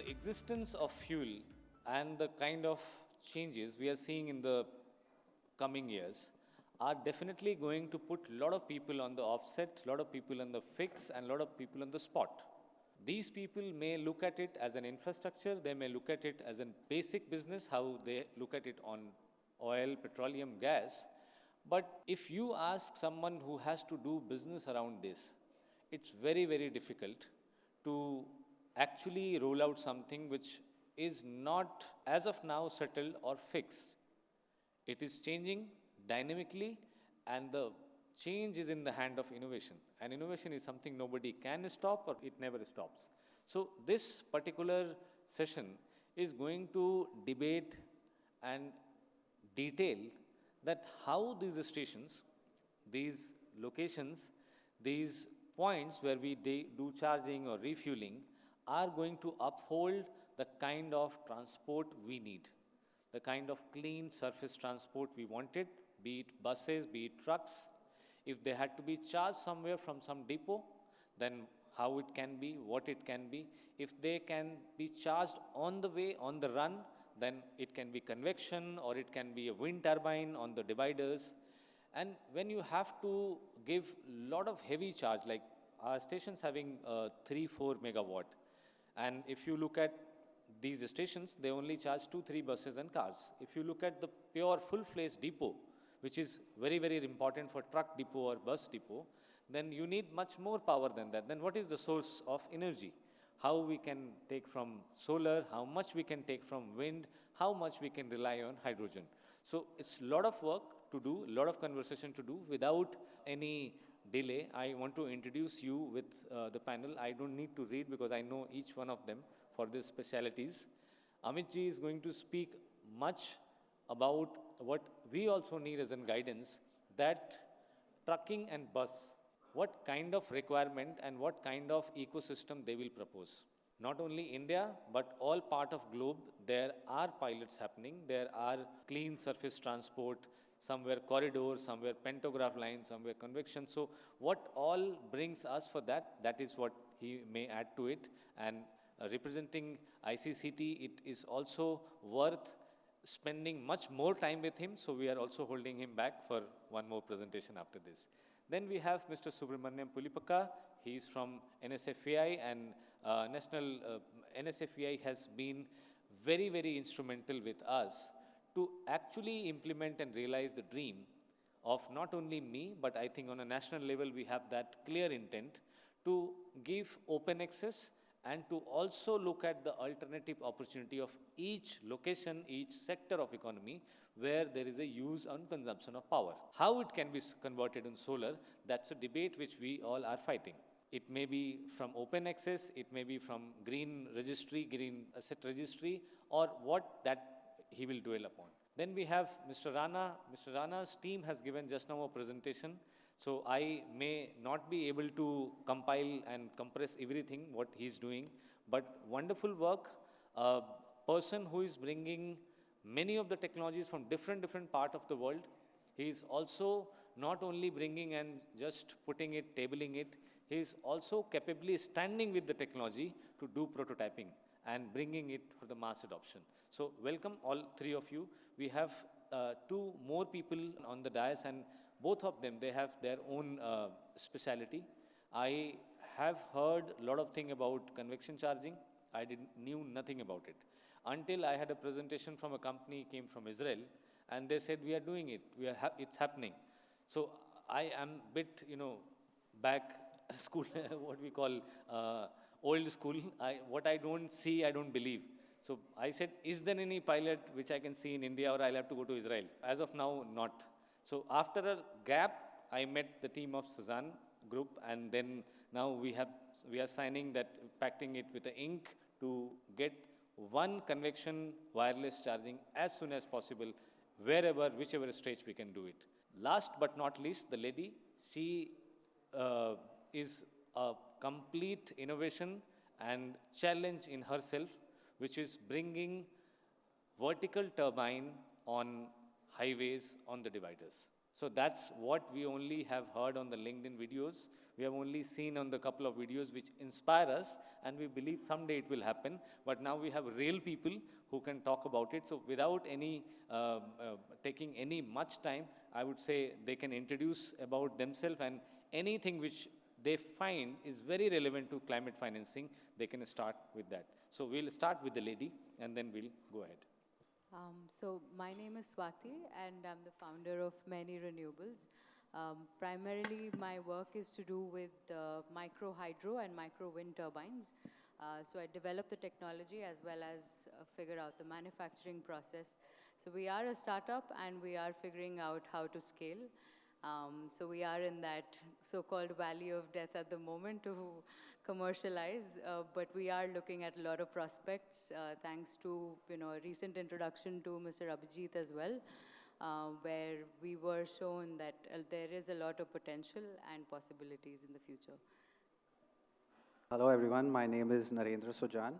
existence of fuel and the kind of changes we are seeing in the coming years are definitely going to put a lot of people on the offset, a lot of people on the fix, and a lot of people on the spot. These people may look at it as an infrastructure, they may look at it as a basic business, how they look at it on oil, petroleum, gas. But if you ask someone who has to do business around this, it's very, very difficult to actually roll out something which is not as of now settled or fixed. It is changing dynamically, and the change is in the hand of innovation. And innovation is something nobody can stop or it never stops. So, this particular session is going to debate and detail that how these stations, these locations, these points where we do charging or refueling are going to uphold the kind of transport we need, the kind of clean surface transport we wanted, be it buses, be it trucks. If they had to be charged somewhere from some depot, then how it can be, what it can be. If they can be charged on the way, on the run, then it can be convection or it can be a wind turbine on the dividers. And when you have to give a lot of heavy charge, like our stations having 3-4 megawatt, and if you look at these stations, they only charge 2-3 buses and cars. If you look at the pure full-fledged depot, which is very, very important for truck depot or bus depot, then you need much more power than that. Then what is the source of energy? How we can take from solar, how much we can take from wind, how much we can rely on hydrogen. So it's a lot of work to do, a lot of conversation to do. Without any delay, I want to introduce you with the panel. I don't need to read because I know each one of them for their specialities. Amit ji is going to speak much about what we also need as a guidance, that trucking and bus, what kind of requirement and what kind of ecosystem they will propose. Not only India, but all part of globe, there are pilots happening. There are clean surface transport, somewhere corridors, somewhere pantograph lines, somewhere convection. So what all brings us for that, that is what he may add to it. And representing ICCT, it is also worth spending much more time with him, so we are also holding him back for one more presentation after this. Then we have Mr. Subramaniam Pulipaka. He is from NSFAI, and NSFAI has been very, very instrumental with us to actually implement and realize the dream of not only me, but I think on a national level we have that clear intent to give open access and to also look at the alternative opportunity of each location, each sector of economy where there is a use and consumption of power. How it can be converted in solar, that's a debate which we all are fighting. It may be from open access, it may be from green registry, green asset registry, or what that he will dwell upon. Then we have Mr. Rana. Mr. Rana's team has given just now a presentation. So I may not be able to compile and compress everything what he's doing, but wonderful work. A person who is bringing many of the technologies from different part of the world. He is also not only bringing and just putting it, tabling it, he is also capably standing with the technology to do prototyping and bringing it for the mass adoption. So welcome all three of you. We have two more people on the dais, and both of them, they have their own speciality. I have heard a lot of things about convection charging. I knew nothing about it until I had a presentation from a company came from Israel, and they said we are doing it. It's happening. So I am bit, back school, what we call old school. What I don't see, I don't believe. So I said, is there any pilot which I can see in India, or I'll have to go to Israel? As of now, not. So after a gap, I met the team of Suzanne group, and then now we are signing that, packing it with the ink to get one convection wireless charging as soon as possible, wherever, whichever stage we can do it. Last but not least, the lady, she is a complete innovation and challenge in herself, which is bringing vertical turbine on highways, on the dividers. So that's what we only have heard on the LinkedIn videos. We have only seen on the couple of videos which inspire us, and we believe someday it will happen. But now we have real people who can talk about it. So without any taking any much time, I would say they can introduce about themselves, and anything which they find is very relevant to climate financing, they can start with that. So we'll start with the lady, and then we'll go ahead. So my name is Swati, and I'm the founder of many renewables. Primarily, my work is to do with micro hydro and micro wind turbines. So I develop the technology as well as figure out the manufacturing process. So we are a startup, and we are figuring out how to scale. So we are in that so-called valley of death at the moment to commercialize, but we are looking at a lot of prospects, thanks to a recent introduction to Mr. Abhijit as well, where we were shown that there is a lot of potential and possibilities in the future. Hello everyone, my name is Narendra Sujan,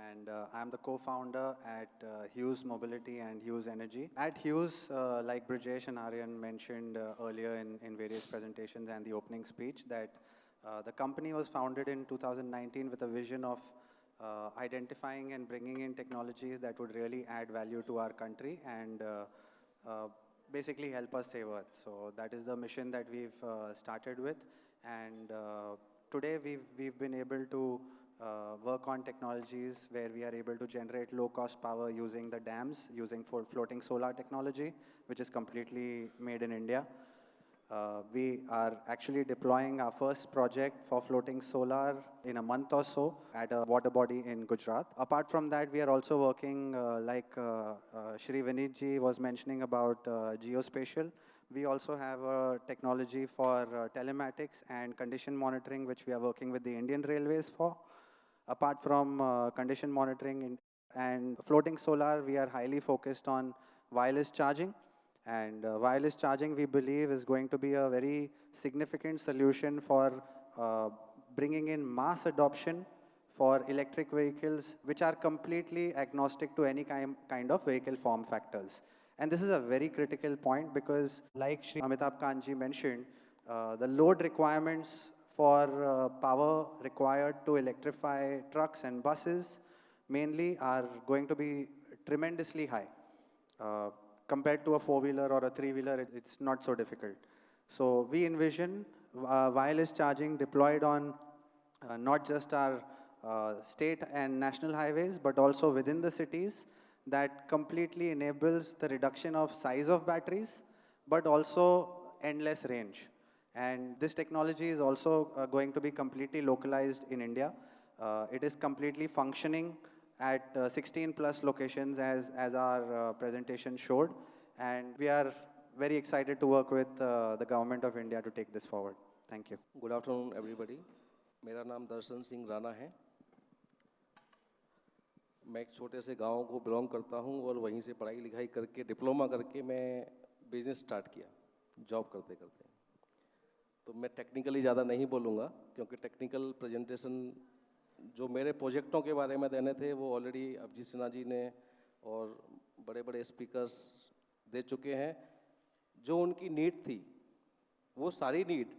and I'm the co-founder at HUSE Mobility and HUSE Energy. At HUSE, like Brijesh and Aryan mentioned earlier in various presentations and the opening speech, that the company was founded in 2019 with a vision of identifying and bringing in technologies that would really add value to our country and basically help us save Earth. So that is the mission that we've started with, and today we've been able to work on technologies where we are able to generate low-cost power using the dams, using floating solar technology, which is completely made in India. We are actually deploying our first project for floating solar in a month or so at a water body in Gujarat. Apart from that, we are also working, like Shri Vineet ji was mentioning about geospatial. We also have a technology for telematics and condition monitoring, which we are working with the Indian Railways for. Apart from condition monitoring and floating solar, we are highly focused on wireless charging. And wireless charging, we believe, is going to be a very significant solution for bringing in mass adoption for electric vehicles, which are completely agnostic to any kind of vehicle form factors. And this is a very critical point because, like Shri Amitabh Kanji mentioned, the load requirements for power required to electrify trucks and buses mainly are going to be tremendously high. Compared to a four-wheeler or a three-wheeler, it's not so difficult. So we envision wireless charging deployed on not just our state and national highways, but also within the cities, that completely enables the reduction of size of batteries, but also endless range. And this technology is also going to be completely localized in India. It is completely functioning at 16 plus locations as our presentation showed. And we are very excited to work with the government of India to take this forward. Thank you. Good afternoon, everybody. मेरा नाम दर्शन सिंह राणा है. मैं एक छोटे से गांव को belong करता हूं और वहीं से पढ़ाई लिखाई करके डिप्लोमा करके मैं बिजनेस स्टार्ट किया जॉब करते करते. तो मैं टेक्निकली ज़्यादा नहीं बोलूँगा क्योंकि टेक्निकल प्रेजेंटेशन जो मेरे प्रोजेक्टों के बारे में देने थे वो ऑलरेडी अभिजीत सिन्हा जी ने और बड़े बड़े स्पीकर्स दे चुके हैं. जो उनकी नीड थी वो सारी नीड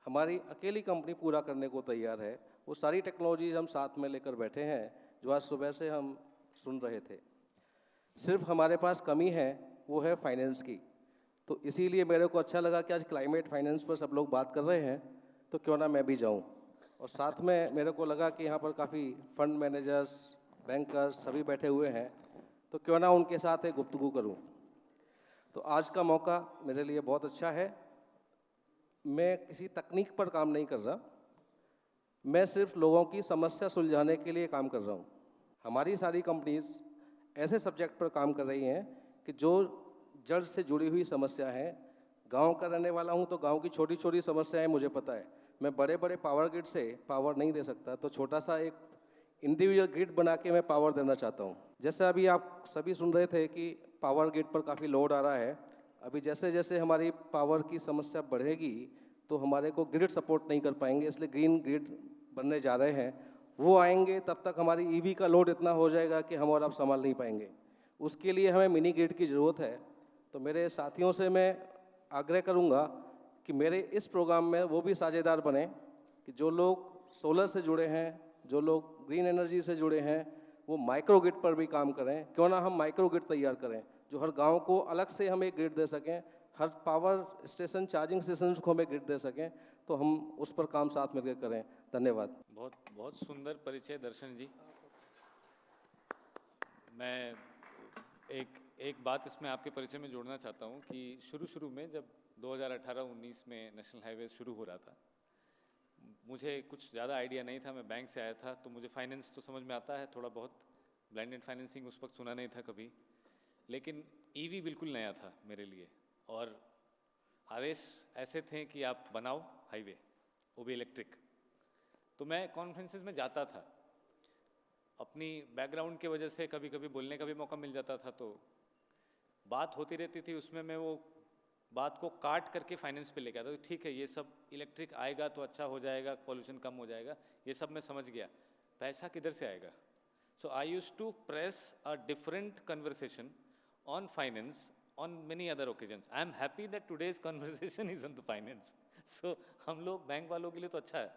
हमारी अकेली कंपनी पूरा करने को तैयार है. वो सारी टेक्नोलॉजी हम साथ में लेकर बैठे हैं जो आज सुबह से हम सुन रहे थे. सिर्फ हमारे पास कमी है वो है फाइनेंस की. तो इसीलिए मेरे को अच्छा लगा कि आज क्लाइमेट फाइनेंस पर सब लोग बात कर रहे हैं तो क्यों ना मैं भी जाऊं. और साथ में मेरे को लगा कि यहाँ पर काफ़ी फंड मैनेजर्स, बैंकर्स सभी बैठे हुए हैं तो क्यों ना उनके साथ एक गुफ्तगू करूं. तो आज का मौका मेरे लिए बहुत अच्छा है. मैं किसी तकनीक पर काम नहीं कर रहा, मैं सिर्फ लोगों की समस्या सुलझाने के लिए काम कर रहा हूँ. हमारी सारी कंपनीज ऐसे सब्जेक्ट पर काम कर रही हैं कि जो जड़ से जुड़ी हुई समस्या है. गांव का रहने वाला हूँ तो गांव की छोटी छोटी समस्याएं मुझे पता है. मैं बड़े बड़े पावर ग्रिड से पावर नहीं दे सकता, तो छोटा सा एक इंडिविजुअल ग्रिड बना के मैं पावर देना चाहता हूँ. जैसे अभी आप सभी सुन रहे थे कि पावर ग्रिड पर काफ़ी लोड आ रहा है. अभी जैसे जैसे हमारी पावर की समस्या बढ़ेगी तो हमारे को ग्रिड सपोर्ट नहीं कर पाएंगे, इसलिए ग्रीन ग्रिड बनने जा रहे हैं. वो आएंगे तब तक हमारी ईवी का लोड इतना हो जाएगा कि हम और आप संभाल नहीं पाएंगे. उसके लिए हमें मिनी ग्रिड की ज़रूरत है. तो मेरे साथियों से मैं आग्रह करूंगा कि मेरे इस प्रोग्राम में वो भी साझेदार बने कि जो लोग सोलर से जुड़े हैं, जो लोग ग्रीन एनर्जी से जुड़े हैं, वो माइक्रो ग्रिड पर भी काम करें। क्यों ना हम माइक्रो ग्रिड तैयार करें जो हर गांव को अलग से हम एक ग्रिड दे सकें, हर पावर स्टेशन चार्जिंग स्टेशन को हम एक ग्रिड दे सकें, तो हम उस पर काम साथ मिलकर करें। धन्यवाद। बहुत बहुत सुंदर परिचय दर्शन जी। मैं एक बात इसमें आपके परिचय में जोड़ना चाहता हूँ कि शुरू में जब 2018-19 में नेशनल हाईवे शुरू हो रहा था, मुझे कुछ ज़्यादा आइडिया नहीं था। मैं बैंक से आया था, तो मुझे फाइनेंस तो समझ में आता है थोड़ा बहुत, ब्लाइंडेड फाइनेंसिंग उस वक्त सुना नहीं था कभी, लेकिन ईवी बिल्कुल नया था मेरे लिए। और आदेश ऐसे थे कि आप बनाओ हाईवे, वो भी इलेक्ट्रिक। तो मैं कॉन्फ्रेंसेस में जाता था, अपनी बैकग्राउंड की वजह से कभी कभी बोलने का भी मौका मिल जाता था, तो बात होती रहती थी उसमें मैं वो बात को काट करके फाइनेंस पे लेके आता था। ठीक है, ये सब इलेक्ट्रिक आएगा तो अच्छा हो जाएगा, पॉल्यूशन कम हो जाएगा, ये सब मैं समझ गया, पैसा किधर से आएगा? So I used to press a different conversation on finance on many other occasions. I am happy that today's conversation is on the finance. So हम लोग बैंक वालों के लिए तो अच्छा है,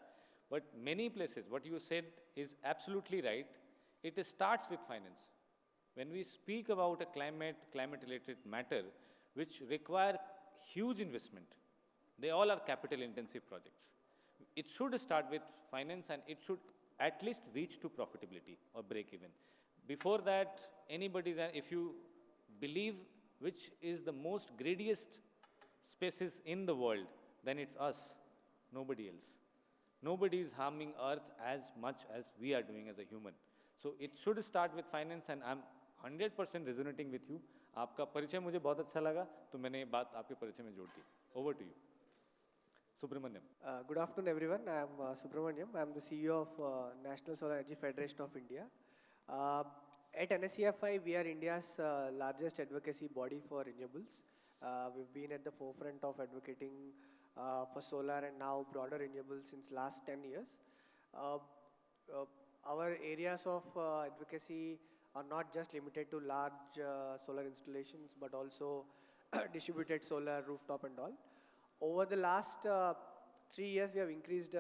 but many places what you said is absolutely right. It starts with finance. When we speak about a climate related matter which require huge investment, they all are capital intensive projects. It should start with finance and it should at least reach to profitability or break even. Before that, anybody's, if you believe which is the most greediest species in the world, then it's us, nobody else. Nobody is harming earth as much as we are doing as a human. So it should start with finance and I'm 100% resonating with you. आपका परिचय मुझे बहुत अच्छा लगा, तो मैंने ये बात आपके परिचय में जोड़ दी। Over to you. Subramaniam. Good afternoon, everyone. I am Subramaniam. I am the CEO of National Solar Energy Federation of India. At NSCFI, we are India's largest advocacy body for renewables. We've been at the forefront of advocating for solar and now broader renewables since last 10 years. Our areas of advocacy are not just limited to large solar installations, but also distributed solar, rooftop and all. Over the last 3 years, we have increased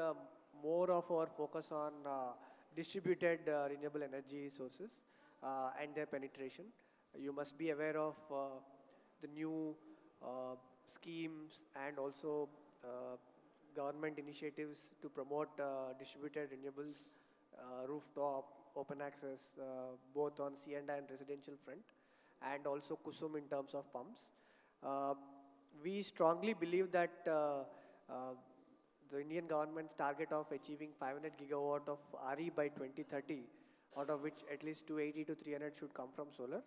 more of our focus on distributed renewable energy sources and their penetration. You must be aware of the new schemes and also government initiatives to promote distributed renewables, rooftop, open access, both on C&I and residential front, and also KUSUM in terms of pumps. We strongly believe that the Indian government's target of achieving 500 gigawatt of RE by 2030, out of which at least 280 to 300 should come from solar.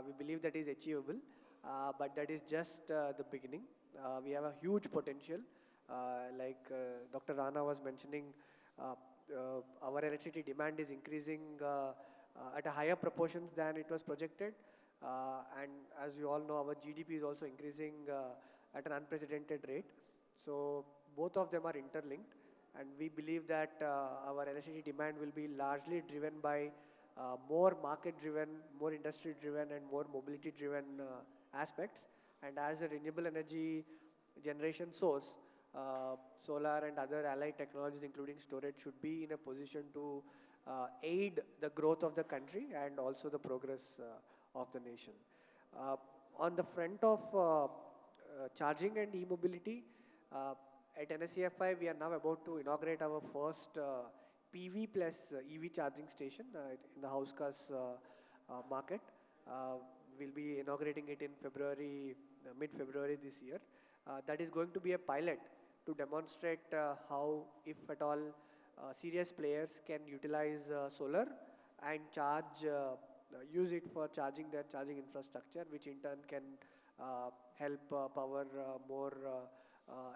We believe that is achievable, but that is just the beginning. We have a huge potential. Like Dr. Rana was mentioning, our electricity demand is increasing at a higher proportions than it was projected. And as you all know, our GDP is also increasing at an unprecedented rate. So both of them are interlinked. And we believe that our electricity demand will be largely driven by more market-driven, more industry-driven, and more mobility-driven aspects. And as a renewable energy generation source, solar and other allied technologies, including storage, should be in a position to aid the growth of the country and also the progress of the nation. On the front of charging and e-mobility, at NSCFI, we are now about to inaugurate our first PV plus EV charging station in the HUSE market. We'll be inaugurating it in February, mid-February this year. That is going to be a pilot to demonstrate how, if at all, serious players can utilize solar and charge, use it for charging their charging infrastructure, which in turn can help power more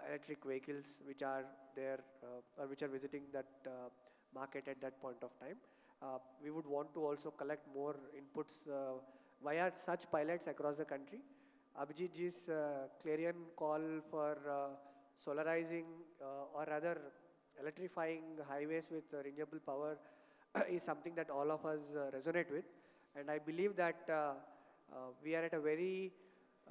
electric vehicles which are there or which are visiting that market at that point of time. We would want to also collect more inputs via such pilots across the country. Abhijit ji's clarion call for solarizing or rather electrifying highways with renewable power is something that all of us resonate with. And I believe that we are at a very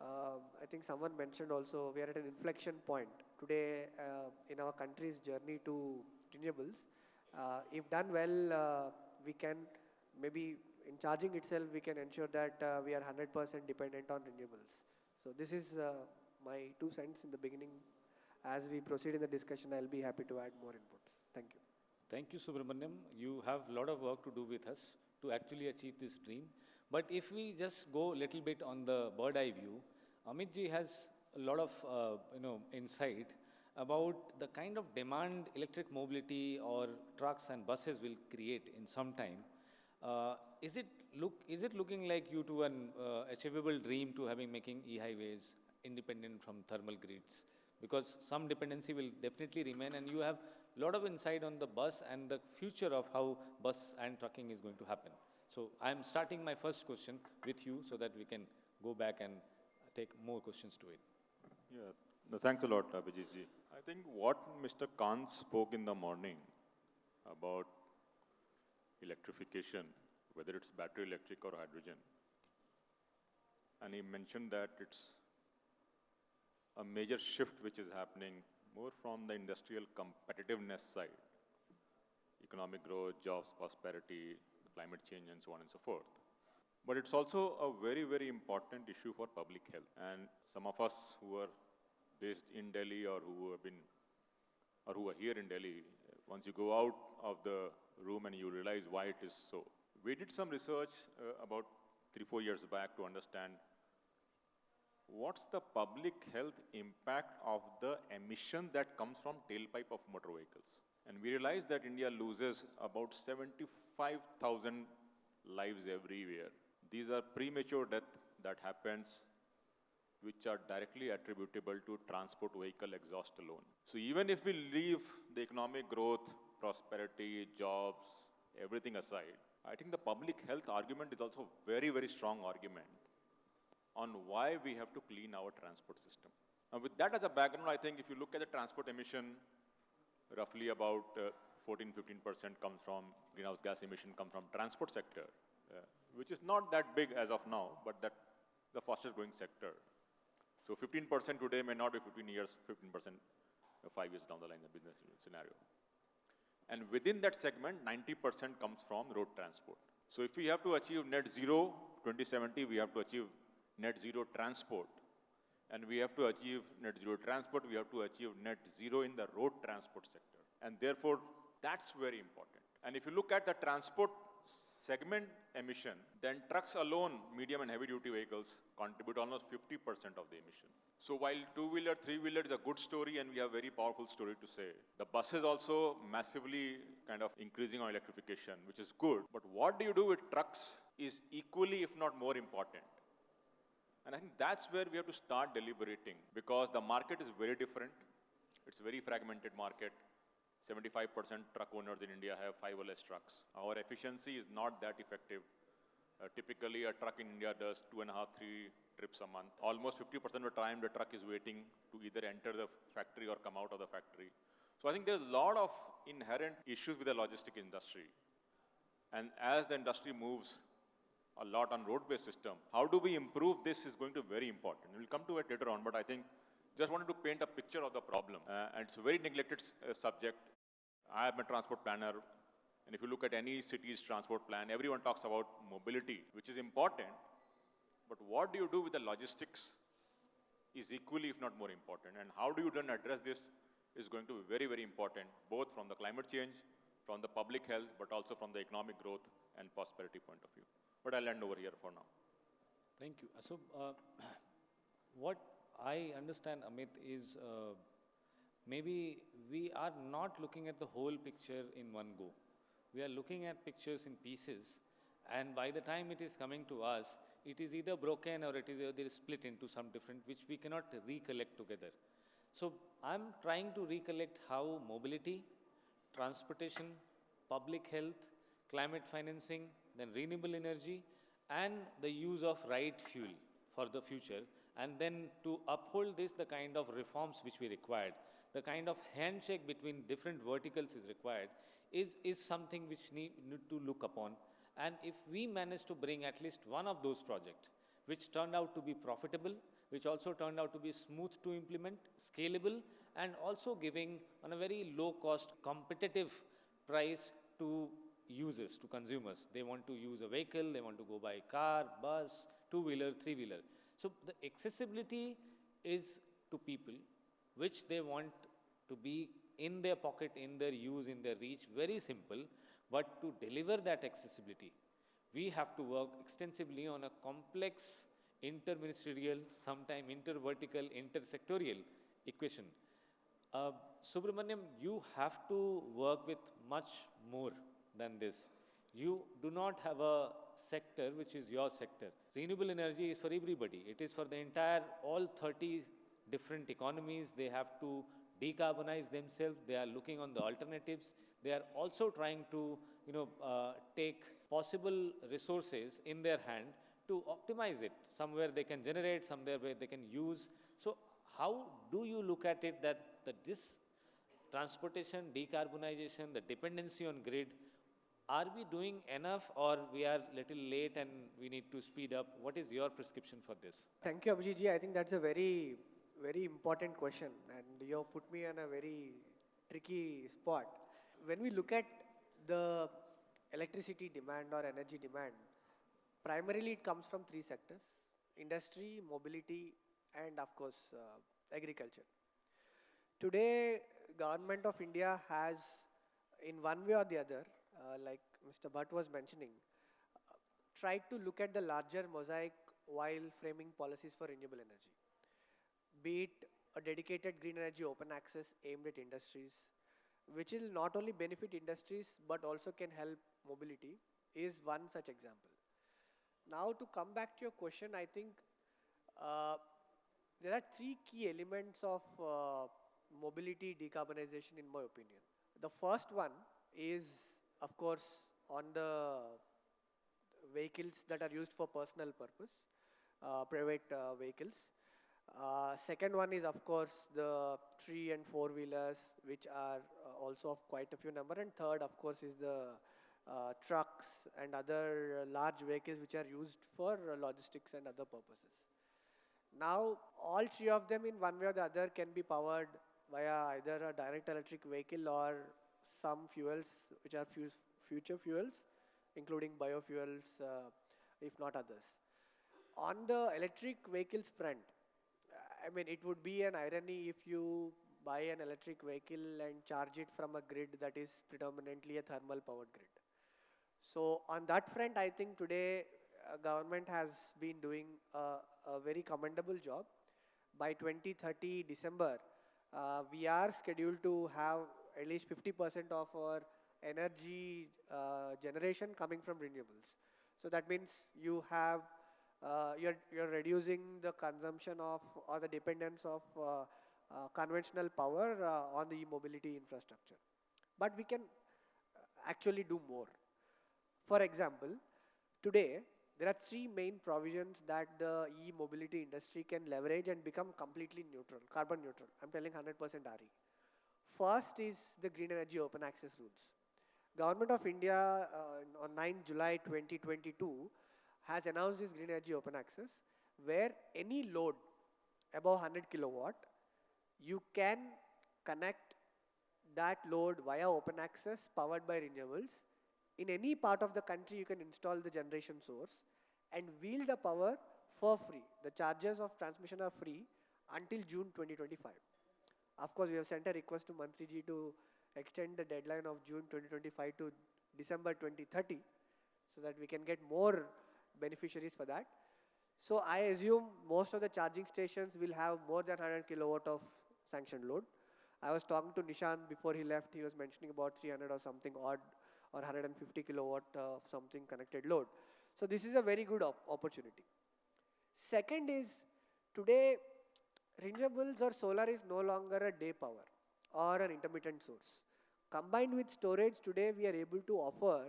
I think someone mentioned also we are at an inflection point today in our country's journey to renewables. If done well, we can maybe in charging itself, we can ensure that we are 100% dependent on renewables. So this is my 2 cents in the beginning. As we proceed in the discussion, I'll be happy to add more inputs. Thank you. Thank you, Subramaniam. You have a lot of work to do with us to actually achieve this dream. But if we just go a little bit on the bird eye view, Amit ji has a lot of insight about the kind of demand electric mobility or trucks and buses will create in some time. Is it looking like you to an achievable dream to making e-highways independent from thermal grids? Because some dependency will definitely remain, and you have a lot of insight on the bus and the future of how bus and trucking is going to happen. So I'm starting my first question with you so that we can go back and take more questions to it. Yeah, no, thanks a lot, Abhijit ji. I think what Mr. Kant spoke in the morning about electrification, whether it's battery electric or hydrogen, and he mentioned that it's a major shift which is happening more from the industrial competitiveness side, economic growth, jobs, prosperity, climate change, and so on and so forth. But it's also a very, very important issue for public health. And some of us who are based in Delhi or who are here in Delhi, once you go out of the room and you realize why it is so. We did some research about 3-4 years back to understand what's the public health impact of the emission that comes from tailpipe of motor vehicles. And we realized that India loses about 75,000 lives every year. These are premature death that happens which are directly attributable to transport vehicle exhaust alone. So even if we leave the economic growth, prosperity, jobs, everything aside, I think the public health argument is also a very, very strong argument on why we have to clean our transport system. Now with that as a background, I think if you look at the transport emission, roughly about 14-15% comes from greenhouse gas emission come from transport sector, which is not that big as of now, but that the fastest growing sector. So 15% today may not be 15 years, 15% 5 years down the line in the business scenario. And within that segment, 90% comes from road transport. So if we have to achieve net zero 2070, we have to achieve net zero transport. And we have to achieve net zero transport, we have to achieve net zero in the road transport sector. And therefore, that's very important. And if you look at the transport segment emission, then trucks alone, medium and heavy duty vehicles, contribute almost 50% of the emission. So while two-wheeler, three-wheeler is a good story and we have a very powerful story to say, the bus is also massively kind of increasing on electrification, which is good. But what do you do with trucks is equally, if not more important. And I think that's where we have to start deliberating, because the market is very different. It's a very fragmented market. 75% truck owners in India have 5 or less trucks. Our efficiency is not that effective. Typically, a truck in India does 2.5-3 trips a month. Almost 50% of the time, the truck is waiting to either enter the factory or come out of the factory. So I think there's a lot of inherent issues with the logistic industry. And as the industry moves a lot on road-based system, how do we improve this is going to be very important. We'll come to it later on, but I think just wanted to paint a picture of the problem. And it's a very neglected subject. I am a transport planner, and if you look at any city's transport plan, everyone talks about mobility, which is important, but what do you do with the logistics is equally, if not more important. And how do you then address this is going to be very, very important, both from the climate change, from the public health, but also from the economic growth and prosperity point of view. But I'll end over here for now. Thank you. So what I understand, Amit, is maybe we are not looking at the whole picture in one go. We are looking at pictures in pieces, and by the time it is coming to us, it is either broken or it is split into some different, which we cannot recollect together. So I'm trying to recollect how mobility, transportation, public health, climate financing, then renewable energy, and the use of right fuel for the future, and then to uphold this, the kind of reforms which we required, the kind of handshake between different verticals is required, is something which need to look upon. And if we manage to bring at least one of those projects, which turned out to be profitable, which also turned out to be smooth to implement, scalable, and also giving on a very low cost, competitive price to users, to consumers. They want to use a vehicle, they want to go by car, bus, two-wheeler, three-wheeler. So the accessibility is to people, which they want to be in their pocket, in their use, in their reach, very simple. But to deliver that accessibility, we have to work extensively on a complex interministerial, sometime intervertical, intersectorial equation. Subramaniam, you have to work with much more than this. You do not have a sector which is your sector. Renewable energy is for everybody. It is for the entire, all 30 different economies. They have to decarbonize themselves. They are looking on the alternatives. They are also trying to, take possible resources in their hand to optimize it. Somewhere they can generate, somewhere where they can use. So how do you look at it that this transportation, decarbonization, the dependency on grid, are we doing enough or we are little late and we need to speed up? What is your prescription for this? Thank you, Abhijit ji. I think that's a very, very important question, and you have put me on a very tricky spot. When we look at the electricity demand or energy demand, primarily it comes from three sectors: industry, mobility, and of course, agriculture. Today, government of India has, in one way or the other, like Mr. Bhatt was mentioning, tried to look at the larger mosaic while framing policies for renewable energy. Be it a dedicated green energy open access aimed at industries, which will not only benefit industries but also can help mobility, is one such example. Now, to come back to your question, I think there are three key elements of mobility decarbonization, in my opinion. The first one is, of course, on the vehicles that are used for personal purpose, private vehicles. Second one is, of course, the three and four wheelers, which are also of quite a few number. And third, of course, is the trucks and other large vehicles which are used for logistics and other purposes. Now, all three of them in one way or the other can be powered via either a direct electric vehicle or some fuels which are future fuels, including biofuels, if not others. On the electric vehicles front, I mean, it would be an irony if you buy an electric vehicle and charge it from a grid that is predominantly a thermal powered grid. So on that front, I think today government has been doing a very commendable job. By 2030 December, we are scheduled to have at least 50% of our energy generation coming from renewables. So that means you have you're reducing the consumption of or the dependence of conventional power on the e-mobility infrastructure. But we can actually do more. For example, today there are three main provisions that the e-mobility industry can leverage and become completely neutral, carbon neutral. I'm telling 100% RE. First is the green energy open access rules. Government of India on 9 July 2022 has announced this green energy open access, where any load above 100 kilowatt, you can connect that load via open access powered by renewables. In any part of the country, you can install the generation source and wheel the power for free. The charges of transmission are free until June 2025. Of course, we have sent a request to Mantri ji to extend the deadline of June 2025 to December 2030 so that we can get more beneficiaries for that. So I assume most of the charging stations will have more than 100 kilowatt of sanctioned load. I was talking to Nishant before he left. He was mentioning about 300 or something odd or 150 kilowatt of something connected load. So this is a very good opportunity. Second is, today renewables or solar is no longer a day power or an intermittent source. Combined with storage, today we are able to offer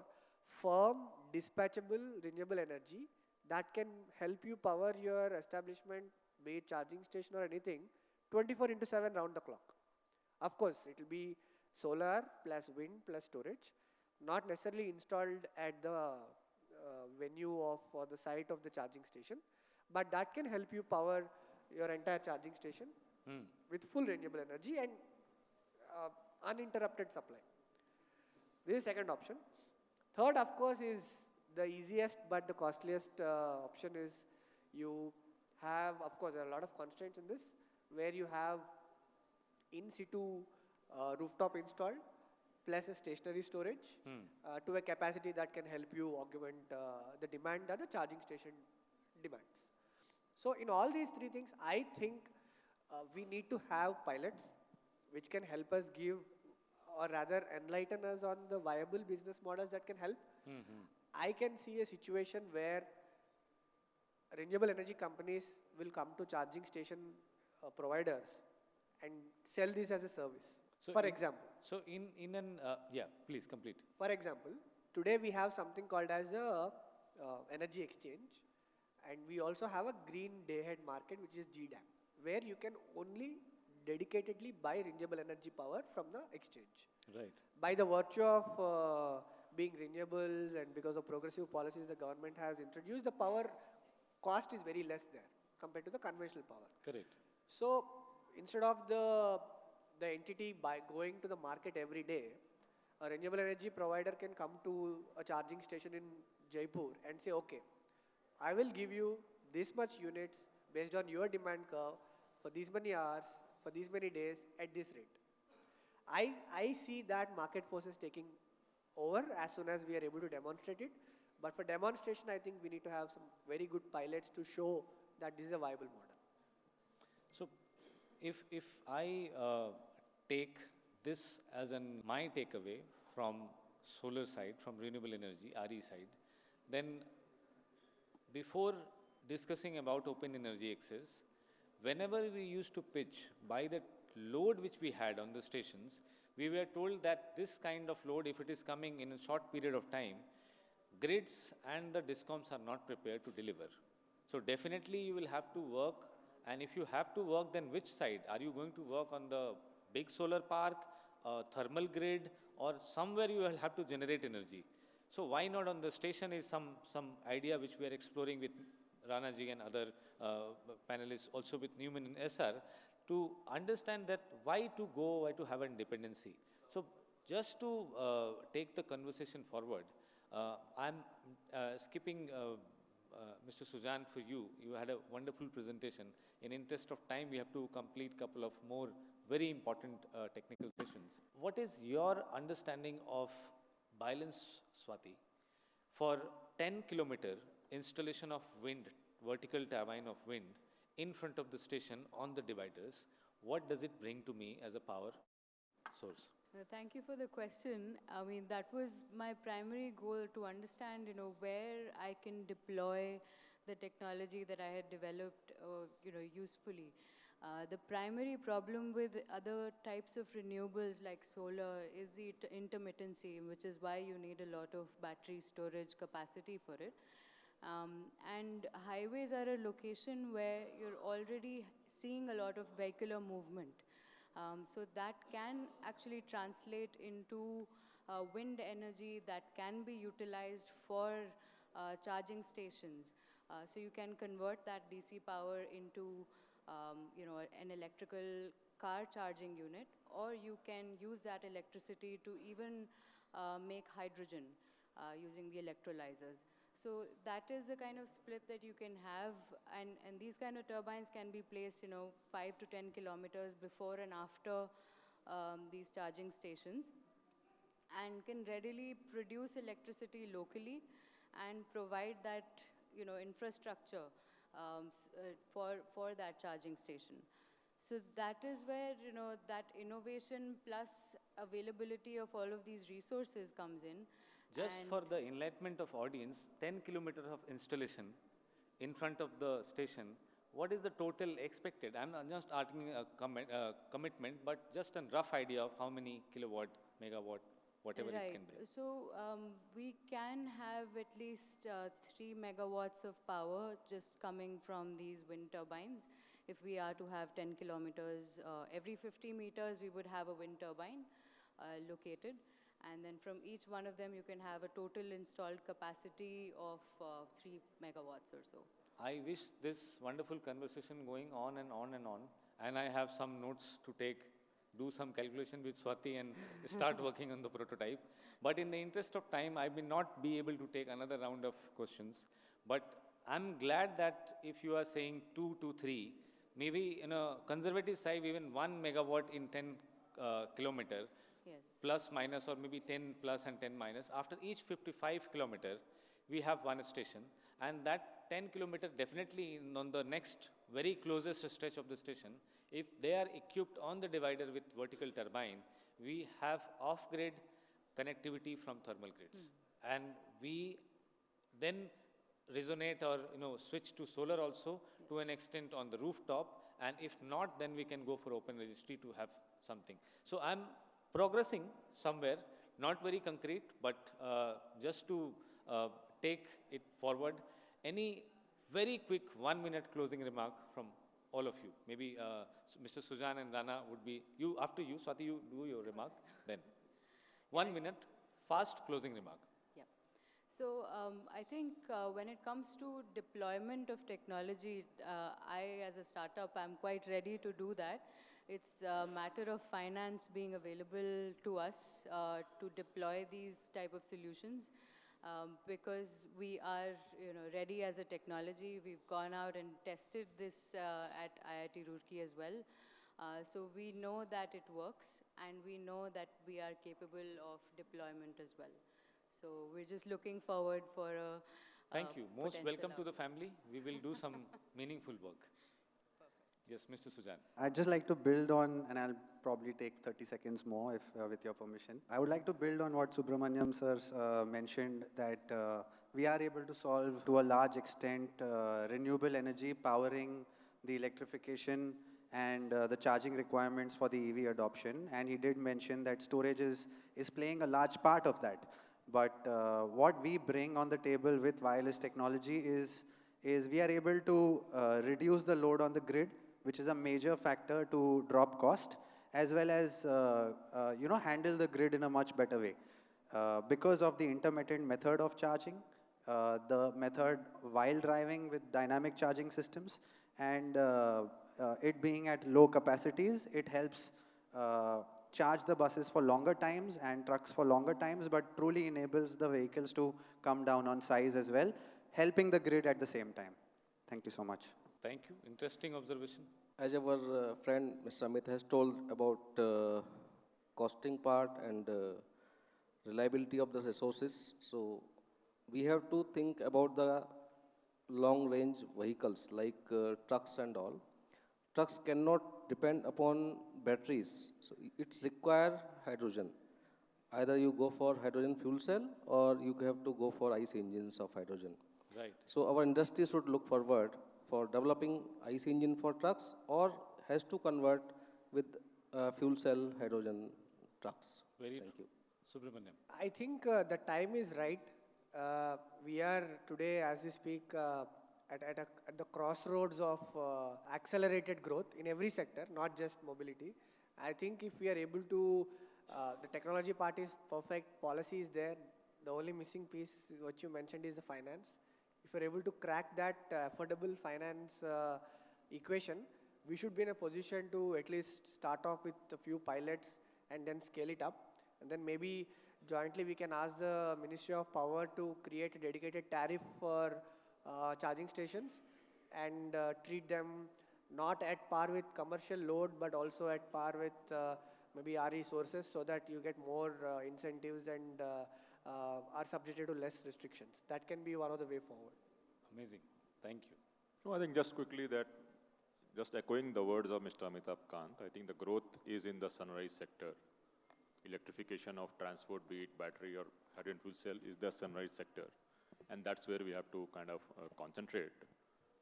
firm, dispatchable, renewable energy that can help you power your establishment, be it charging station or anything, 24/7 round the clock. Of course, it will be solar plus wind plus storage, not necessarily installed at the venue of or the site of the charging station, but that can help you power your entire charging station Hmm. with full renewable energy and uninterrupted supply. This is second option. Third, of course, is the easiest but the costliest option is you have, of course, there are a lot of constraints in this, where you have in situ rooftop installed plus a stationary storage to a capacity that can help you augment the demand that the charging station demands. So in all these three things, I think we need to have pilots which can help us give or rather enlighten us on the viable business models that can help. I can see a situation where renewable energy companies will come to charging station providers and sell this as a service. So For in- example, So in an, yeah, please complete. for example, today we have something called as a energy exchange, and we also have a green day-ahead market, which is GDAM, where you can only dedicatedly buy renewable energy power from the exchange. Right. By the virtue of being renewables and because of progressive policies the government has introduced, the power cost is very less there compared to the conventional power. Correct. So instead of the entity by going to the market every day, a renewable energy provider can come to a charging station in Jaipur and say, okay, I will give you this much units based on your demand curve for these many hours, for these many days at this rate. I see that market forces taking over as soon as we are able to demonstrate it. But for demonstration, I think we need to have some very good pilots to show that this is a viable model. So if I take this as my takeaway from solar side, from renewable energy, RE side, then before discussing about open energy access, whenever we used to pitch by the load which we had on the stations, we were told that this kind of load, if it is coming in a short period of time, grids and the discoms are not prepared to deliver. So definitely you will have to work, and if you have to work, then which side? Are you going to work on the big solar park, thermal grid, or somewhere you will have to generate energy? So why not on the station is some idea which we are exploring with Ranaji and other panelists, also with Newman and SR, to understand that why to have an dependency. So just to take the conversation forward, I'm skipping Mr. Sujan for you. You had a wonderful presentation. In interest of time, we have to complete couple of more very important technical sessions. What is your understanding of balance, Swati? For 10-kilometer installation of wind, vertical turbine of wind, in front of the station on the dividers, what does it bring to me as a power source? Thank you for the question. I mean, that was my primary goal, to understand, where I can deploy the technology that I had developed, usefully. The primary problem with other types of renewables like solar is the intermittency, which is why you need a lot of battery storage capacity for it. And highways are a location where you're already seeing a lot of vehicular movement. So that can actually translate into wind energy that can be utilized for charging stations. So you can convert that DC power into an electrical car charging unit, or you can use that electricity to even make hydrogen using the electrolyzers. So that is the kind of split that you can have, and these kind of turbines can be placed, 5 to 10 kilometers before and after these charging stations, and can readily produce electricity locally and provide that, infrastructure for that charging station. So that is where, that innovation plus availability of all of these resources comes in. Just And for the enlightenment of audience, 10 kilometers of installation in front of the station, what is the total expected? I'm not just asking a commitment, but just a rough idea of how many kilowatt, megawatt, whatever it can bring. So we can have at least 3 megawatts of power just coming from these wind turbines. If we are to have 10 kilometers, every 50 meters we would have a wind turbine located. And then from each one of them, you can have a total installed capacity of 3 megawatts or so. I wish this wonderful conversation going on and on and on, and I have some notes to take, do some calculation with Swati and start working on the prototype. But in the interest of time, I may not be able to take another round of questions. But I'm glad that if you are saying 2 to 3, maybe in a conservative side, even 1 megawatt in 10 kilometer, Yes. plus minus, or maybe 10 plus and 10 minus. After each 55 kilometer, we have one station, and that 10 kilometer definitely on the next very closest stretch of the station, if they are equipped on the divider with vertical turbine, we have off-grid connectivity from thermal grids. And we then resonate or switch to solar also to an extent on the rooftop, and if not, then we can go for open registry to have something. So I'm progressing somewhere, not very concrete, but just to take it forward. Any very quick 1 minute closing remark from all of you? Maybe Mr. Sujan and Rana would be, after you, Swati, you do your remark, then. 1 minute, fast closing remark. Yeah. So I think when it comes to deployment of technology, I as a startup, I'm quite ready to do that. It's a matter of finance being available to us to deploy these type of solutions. Because we are ready as a technology. We've gone out and tested this at IIT Roorkee as well. So we know that it works, and we know that we are capable of deployment as well. So we're just looking forward for a Thank you. Most potential welcome to the outcome. family. We will do some meaningful work. Yes, Mr. Sujan. I'd just like to build on, and I'll probably take 30 seconds more if, with your permission. I would like to build on what Subramaniam sir mentioned, that we are able to solve to a large extent renewable energy powering the electrification and the charging requirements for the EV adoption. And he did mention that storage is playing a large part of that. But what we bring on the table with wireless technology is we are able to reduce the load on the grid, which is a major factor to drop cost, as well as handle the grid in a much better way. Because of the intermittent method of charging, the method while driving with dynamic charging systems, and it being at low capacities, it helps charge the buses for longer times and trucks for longer times, but truly enables the vehicles to come down on size as well, helping the grid at the same time. Thank you so much. Thank you. Interesting observation. As our friend Mr. Amit has told about costing part and reliability of the resources, so we have to think about the long range vehicles like trucks and all. Trucks cannot depend upon batteries, so it requires hydrogen. Either you go for hydrogen fuel cell or you have to go for ICE engines of hydrogen. Right. So our industry should look forward for developing ICE engine for trucks, or has to convert with fuel cell hydrogen trucks. Very Thank true. you. Subramaniam. I think the time is right. We are today, as we speak, at the crossroads of accelerated growth in every sector, not just mobility. I think if we are able to, the technology part is perfect, policy is there. The only missing piece, what you mentioned, is the finance. If we're able to crack that affordable finance equation, we should be in a position to at least start off with a few pilots and then scale it up. And then maybe jointly we can ask the Ministry of Power to create a dedicated tariff for charging stations and treat them not at par with commercial load, but also at par with maybe RE sources, so that you get more incentives and are subjected to less restrictions. That can be one of the way forward. Amazing. Thank you. No, I think just quickly that, just echoing the words of Mr. Amitabh Kant, I think the growth is in the sunrise sector. Electrification of transport, be it battery or hydrogen fuel cell, is the sunrise sector. And that's where we have to kind of concentrate.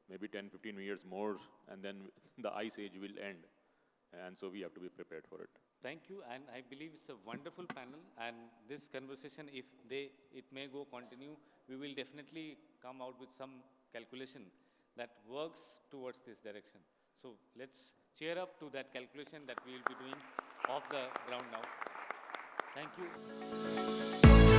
Maybe 10, 15 years more, and then the ice age will end. And so we have to be prepared for it. Thank you, and I believe it's a wonderful panel, and this conversation, if it may go continue, we will definitely come out with some calculation that works towards this direction. So let's cheer up to that calculation that we will be doing off the ground now. Thank you.